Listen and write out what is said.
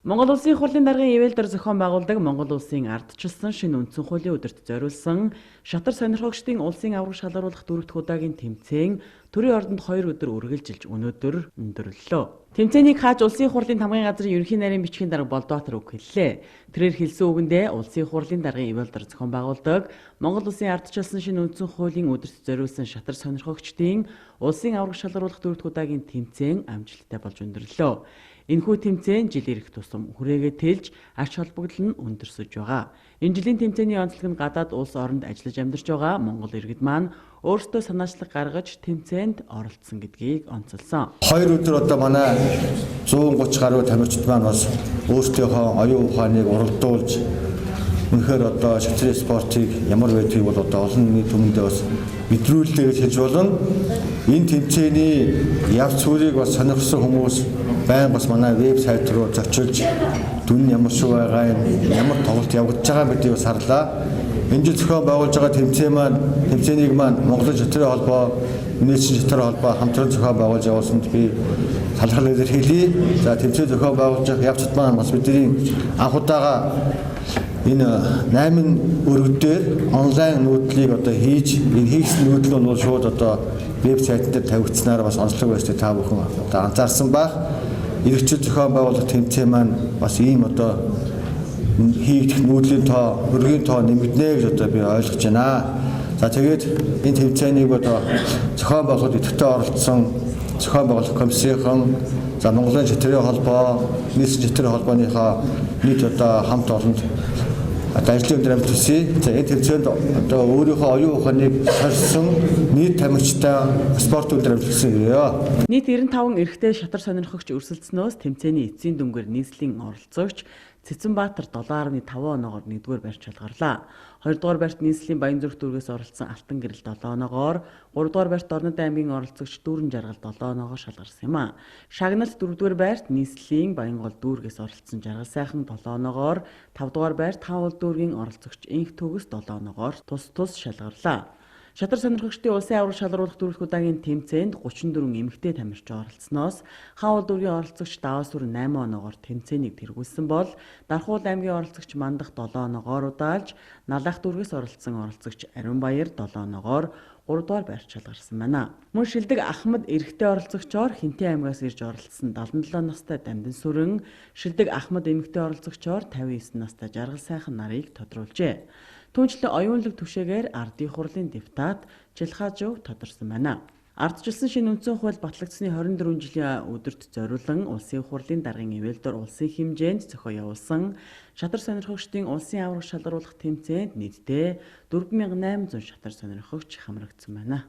Монгол Улсын их хурлын даргын ивэлдэр зохион байгуулдаг Монгол Улсын ардчилсан шинэ үндсэн хуулийн өдөрт зориулсан шатар сонирхогчдын улсын авраг шалгаруулах дөрөвдүгээр удаагийн тэмцээн төрийн ордонд 2 өдөр үргэлжилж өнөөдөр өндөрлөлөө. Тэмцээнийг хааж улсын их хурлын тамгын газрын ерөнхий нарийн бичгийн дарга Болдбаатар үг хэллээ. Тэрээр хэлсэн үгэндээ улсын их хурлын даргын ивэлдэр зохион байгуулдаг Монгол Улсын ардчилсан шинэ үндсэн хуулийн өдөрт зориулсан шатар сонирхогчдын улсын авраг шалгаруулах дөрөвдүгээр удаагийн тэмцээн амжилттай болж өндөрлөлөө. Энэхүү тэмцээн жил ирэх тусам хүрээгээ тэлж ач холбогдол нь өндөрсөж байгаа. Энэ жилийн тэмцээний онцлог нь гадаад улс оронд ажиллаж амьдарч байгаа монгол иргэд маань өөрсдөө санаачлаг гаргаж тэмцээнд оролцсон гэдгийг онцолсон. 2 өдөр одоо манай 130 гаруй тамирчид маань бас өөрсдийнхөө оюун ухааныг уралдуулж үнэхээр одоо шатрын спортыг ямар байдгийг бол одоо олон нийт түмэндээ бас мэдрүүлээ гэж хэлж болно. Энэ тэмцээний явц suurийг бас сонирхсан хүмүүс байн бас манай вебсайт руу зочилж дүн ямар шиг байгаа юм, ямар тоглолт явагдаж байгаа гэдгийг бас харлаа. Энэ жил зохион байгуулж байгаа тэмцээнийг маань Монголын шатрын холбоо, Үндэсний шатрын холбоо хамтран зохион байгуулж явуулсанд би талархал илэрхийлье. За тэмцээн зохион байгуулж байгаа явцад маань бас бидний анх удаага энэ 8 өргөдөр онлайн нүүдлийг одоо хийж энэ хийсэн нүүдлүүд нь шууд одоо вебсайт дээр тавигдсанаар бас онцлог байсныг та бүхэн одоо анзаарсан баг. Иргэжил зохион байгуулах тэмцээн маань бас ийм одоо хийгдэх нүүдлийн тоо, өргөгийн тоо нэмэгдэнэ гэж одоо би ойлгож байна. За тэгээд энэ тэмцээнийг одоо зохион байгуулахад идэвхтэй оролцсон зохион байгуулах комиссийн за Монголын шатрын холбоо, нийслэлийн шатрын холбооныхоо нийт одоо хамт олонд ажлын өндөр амжилтсий. За энэ тэмцээнд одоо өөрийнхөө оюун ухааныг харьсан нийт тамирчтай спорт өндөр амжилтсан ирээ. Нийт 95 эрэгтэй шатар сонирхогч өрсөлдснөөс тэмцээний эцсийн дүнгээр нийслэлийн оролцогч Цэцэнбаатар 7.5 оноогоор 1-р байрт шалгарлаа. 2-р байрт нийслэлийн Баянзүрх дүүргээс оролцсон Алтан гэрэл 7 оноогоор, 3-р байрт Орнод аймгийн оролцогч Дүүрэн Жаргал 7 оноогоор шалгарсан юм а. Шагналт 4-р байрт нийслэлийн Баянгол дүүргээс оролцсон Жаргал сайхан 7 оноогоор, 5-р байрт Таавал дүүргийн оролцогч Инх Төгс 7 оноогоор тус шалгарлаа. Шатар сонирхогчдын улсын авраг шалгаруулах дөрөвдүгээр удаагийн тэмцээнд 34 эмэгтэй тамирч оролцсноос Хаавал дүүргийн оролцогч Даваасүр 8 оноогоор тэмцээнийг тэргүүлсэн бол Дархуул аймгийн оролцогч Мандах 7 оноогоор удаалж, Налах дүүргээс оролцсон оролцогч Ариун Баяр 7 оноогоор 3-р байрт шалгарсан байна. Мөн Шилдэг Ахмад эрэгтэй оролцогчоор Хинтээ аймгаас ирж оролцсон 77 настай Дамдын Сүрэн, Шилдэг Ахмад эмэгтэй оролцогчоор 59 настай Жаргал сайхан нарыг тодруулжээ. Түүнчлэн оюунлаг түвшээгээр ардын хурлын депутат Жилхаажов тодорсон байна. Ардчилсан шинэ үндсэн хууль батлагдсны 24 жилийн өдөрт зориулан улсын хурлын даргын ивэлдэр улсын хэмжээнд зохион явуулсан шатар сонирхогчдын улсын авраг шалгаруулах тэмцээнд нийтдээ 4800 шатар сонирхогч хамрагдсан байна.